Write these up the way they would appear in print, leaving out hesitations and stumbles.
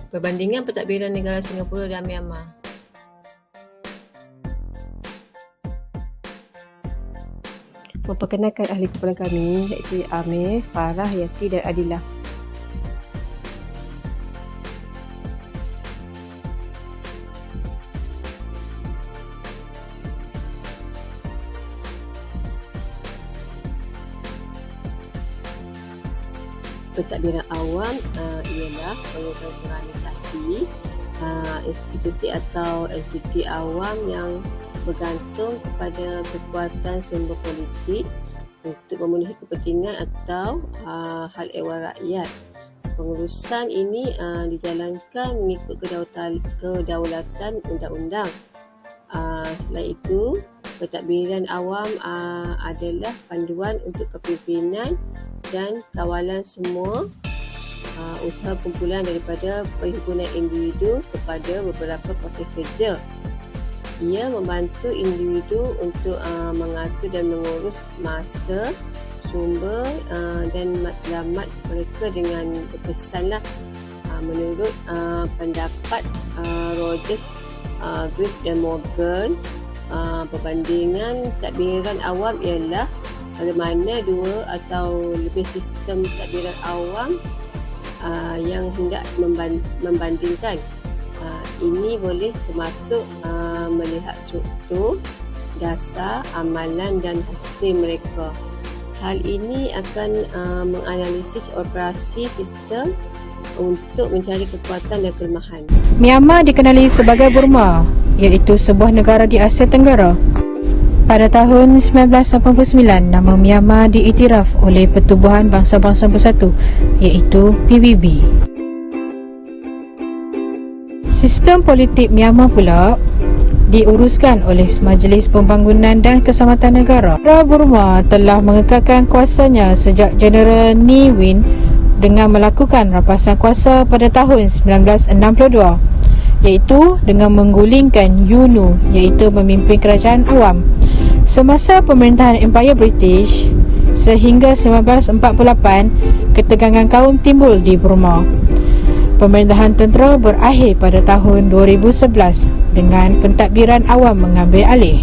Perbandingan pentadbiran negara Singapura dan Myanmar. Memperkenalkan ahli kumpulan kami iaitu Amir, Farah, Yati dan Adilah. Pentadbiran awam ialah organisasi, institusi atau entiti awam yang bergantung kepada kekuatan sumber politik untuk memenuhi kepentingan atau hal ehwal rakyat. Pengurusan ini dijalankan mengikut kedaulatan undang-undang. Selain itu, pentadbiran awam adalah panduan untuk kepimpinan dan kawalan semua usaha kumpulan daripada perhimpunan individu kepada beberapa proses kerja. Ia membantu individu untuk mengatur dan mengurus masa, sumber dan matlamat mereka dengan berkesanlah. Menurut pendapat Rogers, Griff dan Morgan, perbandingan tadbiran awam ialah bagaimana dua atau lebih sistem tadbiran awam yang hendak membandingkan. Ini boleh termasuk melihat struktur, dasar, amalan dan hasil mereka. Hal ini akan menganalisis operasi sistem untuk mencari kekuatan dan kelemahan. Myanmar dikenali sebagai Burma, iaitu sebuah negara di Asia Tenggara. Pada tahun 1989, nama Myanmar diiktiraf oleh Pertubuhan Bangsa-Bangsa Bersatu, iaitu PBB. Sistem politik Myanmar pula diuruskan oleh Majlis Pembangunan dan Keselamatan Negara. Burma telah mengekalkan kuasanya sejak Jeneral Ne Win dengan melakukan rampasan kuasa pada tahun 1962, iaitu dengan menggulingkan U Nu, iaitu memimpin kerajaan awam. Semasa pemerintahan Empire British sehingga 1948, ketegangan kaum timbul di Burma. Pemerintahan tentera berakhir pada tahun 2011 dengan pentadbiran awam mengambil alih.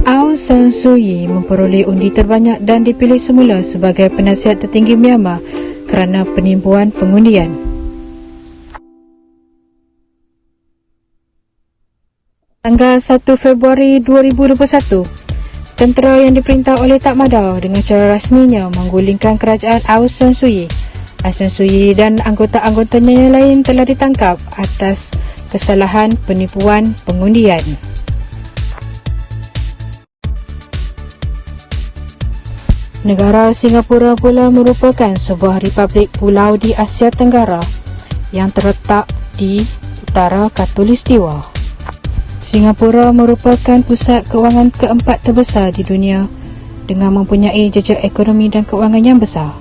Aung San Suu Kyi memperoleh undi terbanyak dan dipilih semula sebagai penasihat tertinggi Myanmar kerana penipuan pengundian. Tanggal 1 Februari 2021, tentera yang diperintah oleh Tak Madao dengan cara rasminya menggulingkan kerajaan Aung San Suu Kyi. Aung San Suu Kyi dan anggota-anggotanya yang lain telah ditangkap atas kesalahan penipuan pengundian. Negara Singapura pula merupakan sebuah republik pulau di Asia Tenggara yang terletak di utara Khatulistiwa. Singapura merupakan pusat kewangan keempat terbesar di dunia dengan mempunyai jejak ekonomi dan kewangan yang besar.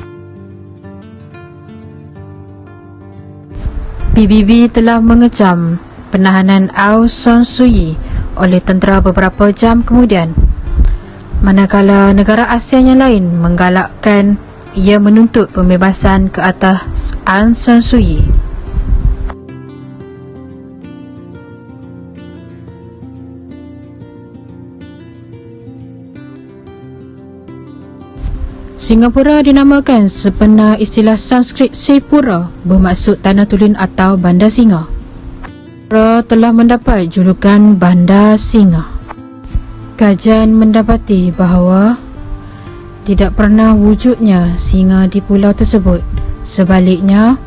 PBB telah mengecam penahanan Aung San Suu Kyi oleh tentera beberapa jam kemudian, manakala negara ASEAN yang lain menggalakkan ia menuntut pembebasan ke atas Aung San Suu Kyi. Singapura dinamakan sebenar istilah Sanskrit Sripura, bermaksud tanah tulen atau bandar singa. Singapura telah mendapat julukan Bandar Singa. Kajian mendapati bahawa tidak pernah wujudnya singa di pulau tersebut. Sebaliknya,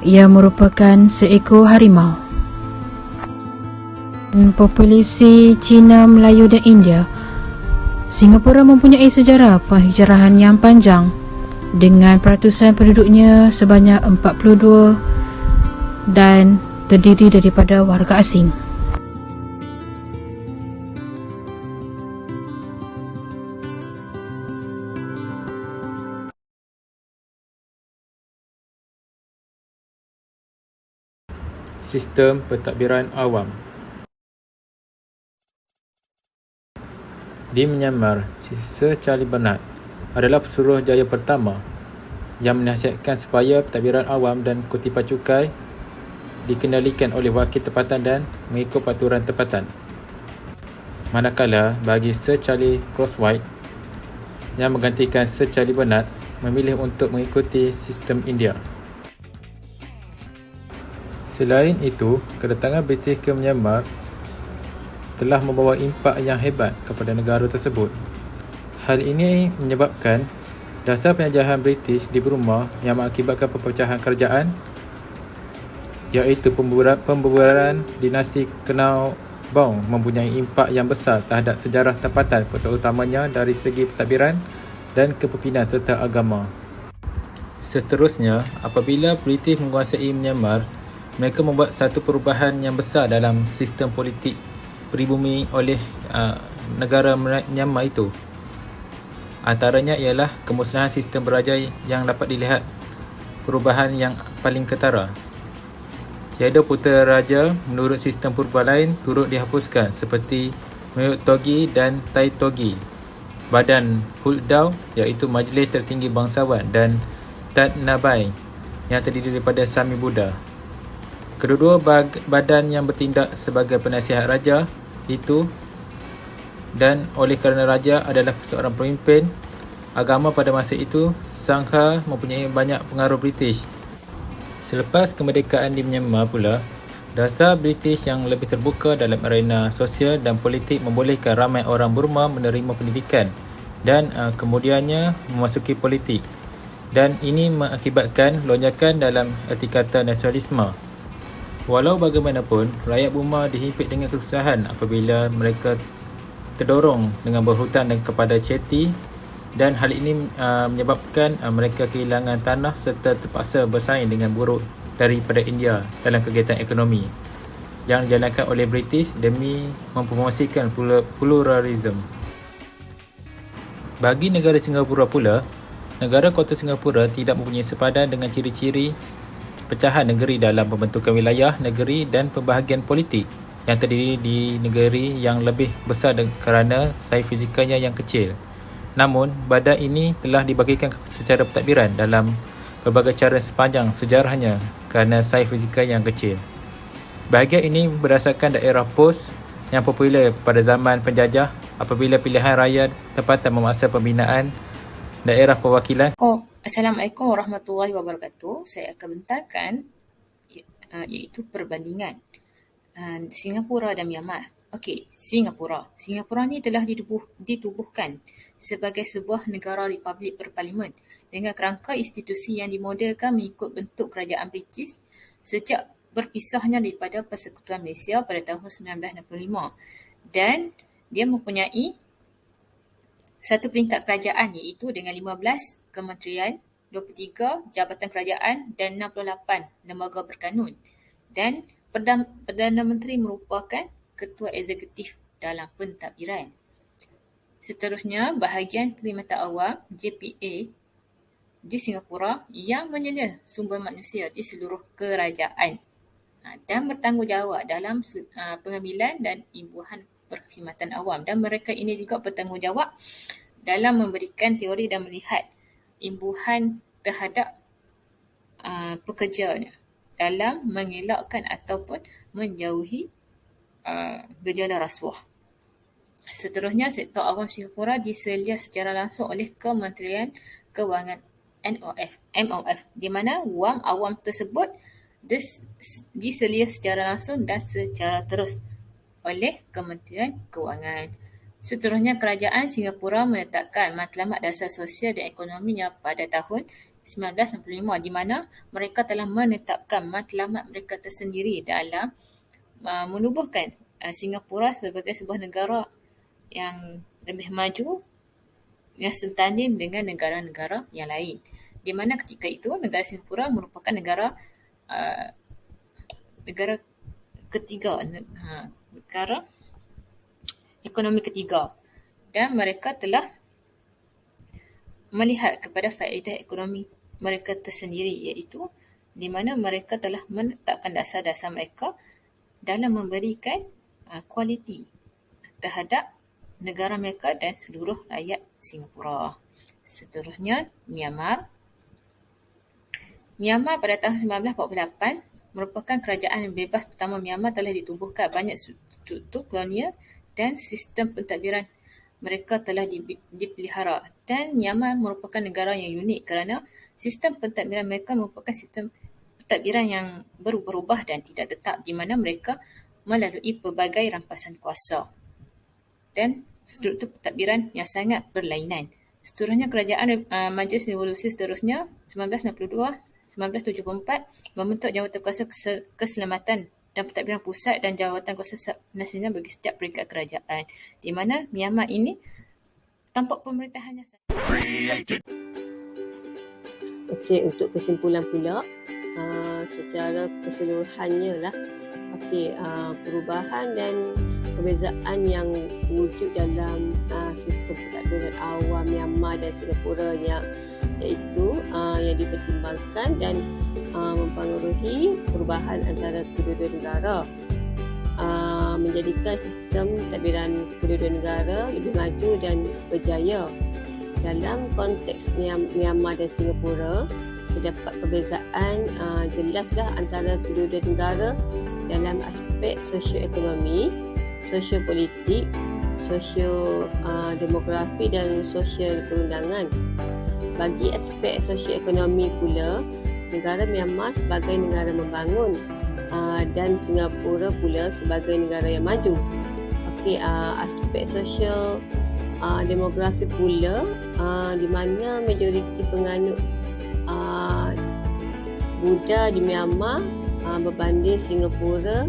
ia merupakan seekor harimau. Populasi Cina, Melayu dan India, Singapura mempunyai sejarah penghijrahan yang panjang dengan peratusan penduduknya sebanyak 42 dan terdiri daripada warga asing. Sistem pentadbiran awam. Di Myanmar, Sir Charles Bernard adalah pesuruhjaya pertama yang menasihatkan supaya pentadbiran awam dan kutipan cukai dikendalikan oleh wakil tempatan dan mengikut peraturan tempatan. Manakala bagi Sir Charles Crosswhite yang menggantikan Sir Charles Bernard memilih untuk mengikuti sistem India. Selain itu, kedatangan British ke Myanmar telah membawa impak yang hebat kepada negara tersebut. Hal ini menyebabkan dasar penjajahan British di Burma yang mengakibatkan perpecahan kerajaan, iaitu pembubaran dinasti Knauf Baung, mempunyai impak yang besar terhadap sejarah tempatan, terutamanya dari segi pentadbiran dan kepimpinan serta agama. Seterusnya, apabila British menguasai Myanmar, mereka membuat satu perubahan yang besar dalam sistem politik peribumi oleh negara Myanmar itu. Antaranya ialah kemusnahan sistem beraja yang dapat dilihat perubahan yang paling ketara. Tiada putera-raja menurut sistem purba lain turut dihapuskan seperti Mewat Togi dan Tai Togi. Badan Huldaw iaitu Majlis Tertinggi Bangsawan dan Tat Nabai yang terdiri daripada Sami Buddha. Kedua-dua badan yang bertindak sebagai penasihat raja itu, dan oleh kerana raja adalah seorang pemimpin agama pada masa itu, Sangha mempunyai banyak pengaruh British. Selepas kemerdekaan di Myanmar pula, dasar British yang lebih terbuka dalam arena sosial dan politik membolehkan ramai orang Burma menerima pendidikan dan kemudiannya memasuki politik. Dan ini mengakibatkan lonjakan dalam erti kata nasionalisme. Walau bagaimanapun, rakyat Burma dihimpit dengan kesusahan apabila mereka terdorong dengan berhutang kepada ceti, dan hal ini menyebabkan mereka kehilangan tanah serta terpaksa bersaing dengan buruh daripada India dalam kegiatan ekonomi yang dijalankan oleh British demi mempromosikan pluralisme. Bagi negara Singapura pula, negara kota Singapura tidak mempunyai sepadan dengan ciri-ciri pecahan negeri dalam pembentukan wilayah negeri dan pembahagian politik yang terdiri di negeri yang lebih besar kerana saiz fizikalnya yang kecil. Namun, badan ini telah dibagikan secara pentadbiran dalam berbagai cara sepanjang sejarahnya kerana saiz fizikal yang kecil. Bahagian ini berdasarkan daerah pos yang popular pada zaman penjajah apabila pilihan raya tempatan memaksa pembinaan daerah perwakilan. Assalamualaikum warahmatullahi wabarakatuh. Saya akan bentangkan iaitu perbandingan Singapura dan Myanmar. Okey, Singapura. Singapura ni telah ditubuhkan sebagai sebuah negara republik berparlimen dengan kerangka institusi yang dimodelkan mengikut bentuk kerajaan British sejak berpisahnya daripada Persekutuan Malaysia pada tahun 1965, dan dia mempunyai satu peringkat kerajaan iaitu dengan 15 kementerian, 23 jabatan kerajaan dan 68 lembaga berkanun, dan Perdana Menteri merupakan ketua eksekutif dalam pentadbiran. Seterusnya, bahagian Perkhidmatan Awam JPA di Singapura yang menyelia sumber manusia di seluruh kerajaan dan bertanggungjawab dalam pengambilan dan imbuhan perkhidmatan awam, dan mereka ini juga bertanggungjawab dalam memberikan teori dan melihat imbuhan terhadap pekerjanya dalam mengelakkan ataupun menjauhi gejala rasuah. Seterusnya, sektor awam Singapura diselia secara langsung oleh Kementerian Kewangan MOF, di mana wang awam tersebut diselia secara langsung dan secara terus oleh Kementerian Kewangan. Seterusnya, kerajaan Singapura menetapkan Matlamat Dasar Sosial dan Ekonominya pada tahun 1995, di mana mereka telah menetapkan matlamat mereka tersendiri dalam menubuhkan Singapura sebagai sebuah negara yang lebih maju yang setanding dengan negara-negara yang lain, di mana ketika itu negara Singapura merupakan negara ketiga, negara ekonomi ketiga, dan mereka telah melihat kepada faedah ekonomi mereka tersendiri, iaitu di mana mereka telah menetapkan dasar-dasar mereka dalam memberikan kualiti terhadap negara mereka dan seluruh rakyat Singapura. Seterusnya, Myanmar pada tahun 1948 merupakan kerajaan bebas pertama Myanmar telah ditubuhkan. Banyak struktur kolonial dan sistem pentadbiran mereka telah dipelihara. Dan Myanmar merupakan negara yang unik kerana sistem pentadbiran mereka merupakan sistem pentadbiran yang berubah-ubah dan tidak tetap, di mana mereka melalui pelbagai rampasan kuasa dan struktur pentadbiran yang sangat berlainan. Seterusnya, kerajaan Majlis Revolusi seterusnya 1962 1974 membentuk Jawatan Kuasa Keselamatan dan Pentadbiran Pusat dan Jawatan Kuasa Nasional bagi setiap peringkat kerajaan, di mana Myanmar ini tampak pemerintahannya Okey, untuk kesimpulan pula, secara keseluruhannya lah, perubahan dan perbezaan yang wujud dalam sistem pentadbiran awam Myanmar dan Singapura iaitu yang dipertimbangkan dan mempengaruhi perubahan antara kedua-dua negara, menjadikan sistem pentadbiran kedua-dua negara lebih maju dan berjaya. Dalam konteks Myanmar dan Singapura, terdapat perbezaan jelaslah antara kedua-dua negara dalam aspek sosioekonomi, sosiopolitik, demografi dan sosial perundangan. Bagi aspek sosioekonomi pula, negara Myanmar sebagai negara membangun dan Singapura pula sebagai negara yang maju. Aspek sosial demografi pula, di mana majoriti penganut Buddha di Myanmar berbanding Singapura,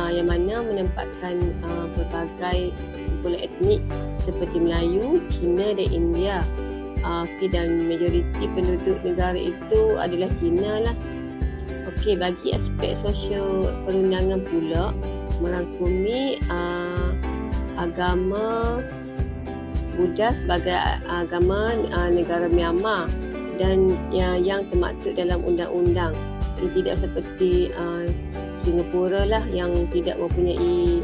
yang mana menempatkan pelbagai kumpulan etnik seperti Melayu, Cina dan India. Dan majoriti penduduk negara itu adalah Cina lah. Bagi aspek sosio perundangan pula, merangkumi agama Buddha sebagai agama negara Myanmar dan yang termaktub dalam undang-undang. Tidak seperti Singapura lah yang tidak mempunyai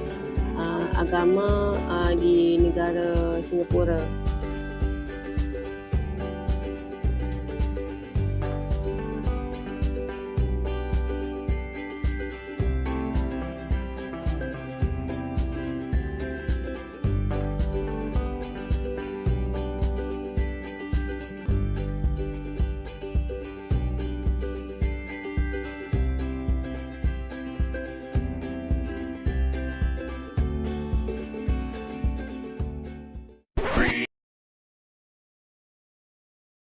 agama di negara Singapura.